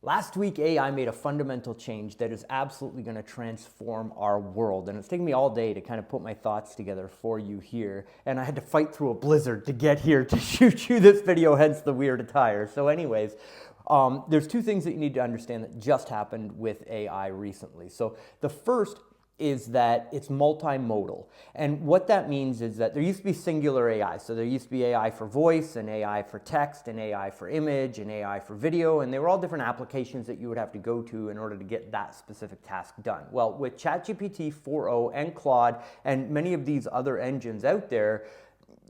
Last week, AI made a fundamental change that is absolutely going to transform our world. And it's taken me all day to kind of put my thoughts together for you here. And I had to fight through a blizzard to get here to shoot you this video, hence the weird attire. So anyways, there's two things that you need to understand that just happened with AI recently. So the first is that it's multimodal. And what that means is that there used to be singular AI. So there used to be AI for voice, and AI for text, and AI for image, and AI for video, and they were all different applications that you would have to go to in order to get that specific task done. Well, with ChatGPT 4.0 and Claude and many of these other engines out there,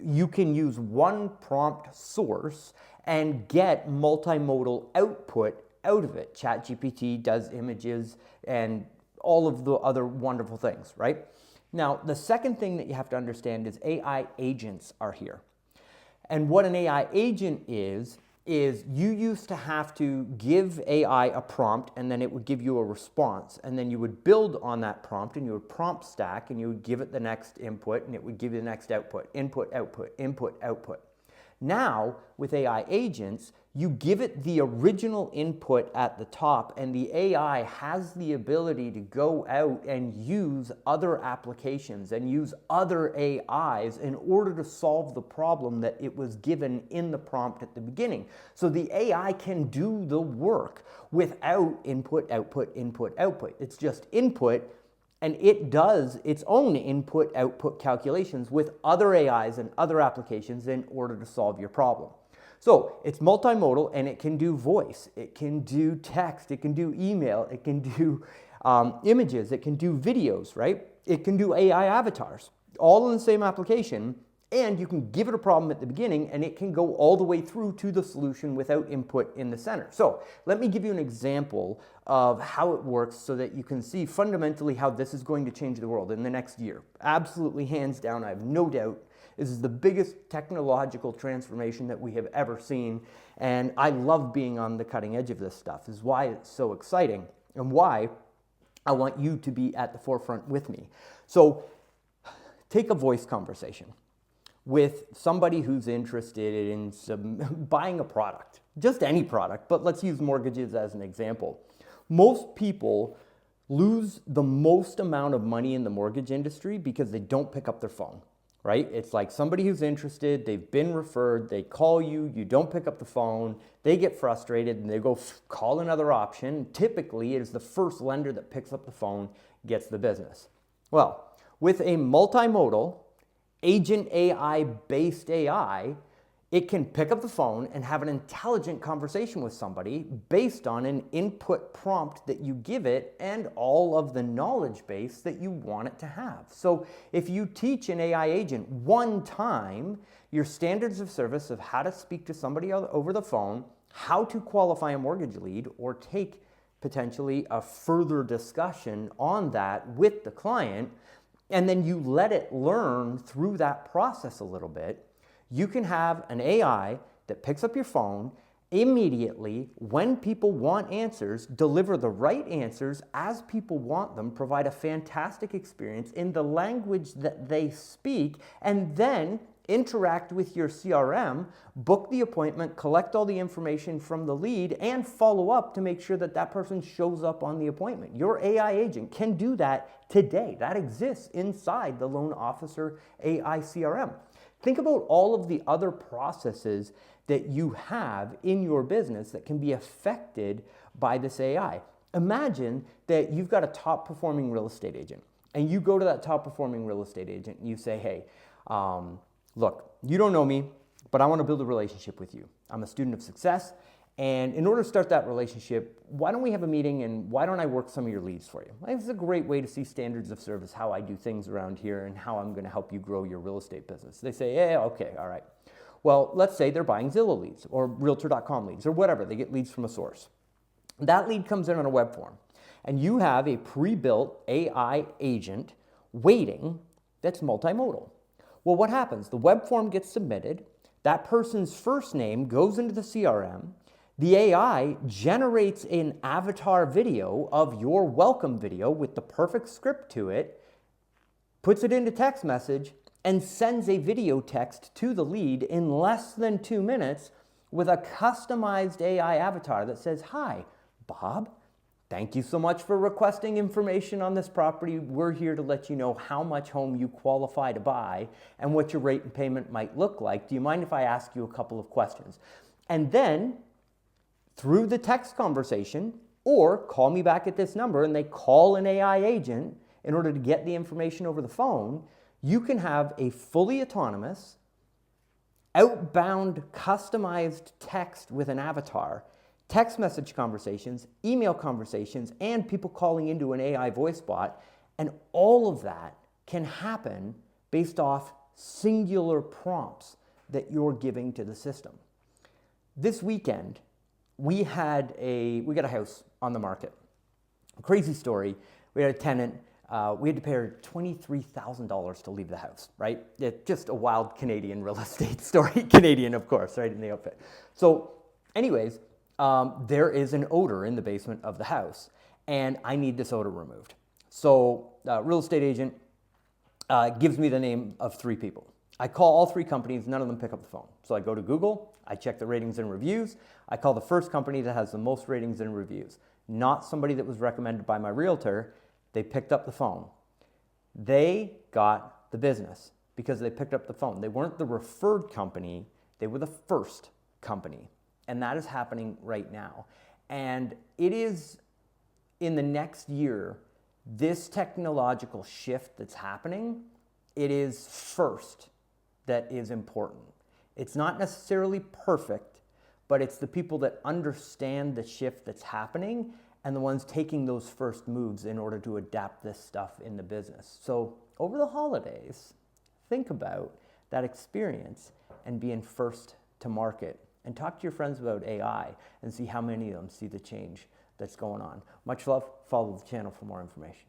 you can use one prompt source and get multimodal output out of it. ChatGPT does images and all of the other wonderful things, right? Now, the second thing that you have to understand is AI agents are here. And what an AI agent is you used to have to give AI a prompt and then it would give you a response. And then you would build on that prompt and you would prompt stack and you would give it the next input and it would give you the next output, input, output, input, output. Now, with AI agents, you give it the original input at the top and the AI has the ability to go out and use other applications and use other AIs in order to solve the problem that it was given in the prompt at the beginning. So the AI can do the work without input, output, input, output. It's just input, and it does its own input-output calculations with other AIs and other applications in order to solve your problem. So it's multimodal and it can do voice, it can do text, it can do email, it can do images, it can do videos, right? It can do AI avatars, all in the same application. And you can give it a problem at the beginning and it can go all the way through to the solution without input in the center. So let me give you an example of how it works so that you can see fundamentally how this is going to change the world in the next year. Absolutely, hands down, I have no doubt. This is the biggest technological transformation that we have ever seen. And I love being on the cutting edge of this stuff. This is why it's so exciting and why I want you to be at the forefront with me. So take a voice conversation with somebody who's interested in buying a product, just any product, but let's use mortgages as an example. Most people lose the most amount of money in the mortgage industry because they don't pick up their phone, right? It's like somebody who's interested, they've been referred, they call you, you don't pick up the phone, they get frustrated and they go call another option. Typically, it is the first lender that picks up the phone, gets the business. Well, with a multimodal, agent AI-based AI, it can pick up the phone and have an intelligent conversation with somebody based on an input prompt that you give it and all of the knowledge base that you want it to have. So if you teach an AI agent one time your standards of service of how to speak to somebody over the phone, how to qualify a mortgage lead, or take potentially a further discussion on that with the client, and then you let it learn through that process a little bit, you can have an AI that picks up your phone immediately when people want answers, deliver the right answers as people want them, provide a fantastic experience in the language that they speak, and then interact with your CRM, book the appointment, collect all the information from the lead, and follow up to make sure that that person shows up on the appointment. Your AI agent can do that today. That exists inside the loan officer AI CRM. Think about all of the other processes that you have in your business that can be affected by this AI. Imagine that you've got a top performing real estate agent and you go to that top performing real estate agent and you say, hey, look, you don't know me, but I want to build a relationship with you. I'm a student of success, and in order to start that relationship, why don't we have a meeting and why don't I work some of your leads for you? This is a great way to see standards of service, how I do things around here and how I'm going to help you grow your real estate business. They say, yeah, okay, all right. Well, let's say they're buying Zillow leads or Realtor.com leads or whatever. They get leads from a source. That lead comes in on a web form, and you have a pre-built AI agent waiting that's multimodal. Well, what happens? The web form gets submitted, that person's first name goes into the CRM, the AI generates an avatar video of your welcome video with the perfect script to it, puts it into text message, and sends a video text to the lead in less than 2 minutes with a customized AI avatar that says, hi, Bob, thank you so much for requesting information on this property. We're here to let you know how much home you qualify to buy and what your rate and payment might look like. Do you mind if I ask you a couple of questions? And then through the text conversation, or call me back at this number, and they call an AI agent in order to get the information over the phone, you can have a fully autonomous, outbound, customized text with an avatar, text message conversations, email conversations, and people calling into an AI voice bot. And all of that can happen based off singular prompts that you're giving to the system. This weekend, we got a house on the market. A crazy story. We had a tenant. We had to pay her $23,000 to leave the house, right? Just a wild Canadian real estate story. Canadian, of course, right, in the outfit. So anyways, there is an odor in the basement of the house, and I need this odor removed. So real estate agent gives me the name of 3 people. I call all 3 companies, none of them pick up the phone. So I go to Google, I check the ratings and reviews. I call the first company that has the most ratings and reviews, not somebody that was recommended by my realtor. They picked up the phone. They got the business because they picked up the phone. They weren't the referred company, they were the first company. And that is happening right now. And it is, in the next year, this technological shift that's happening, it is first that is important. It's not necessarily perfect, but it's the people that understand the shift that's happening and the ones taking those first moves in order to adapt this stuff in the business. So over the holidays, think about that experience and being first to market, and talk to your friends about AI and see how many of them see the change that's going on. Much love. Follow the channel for more information.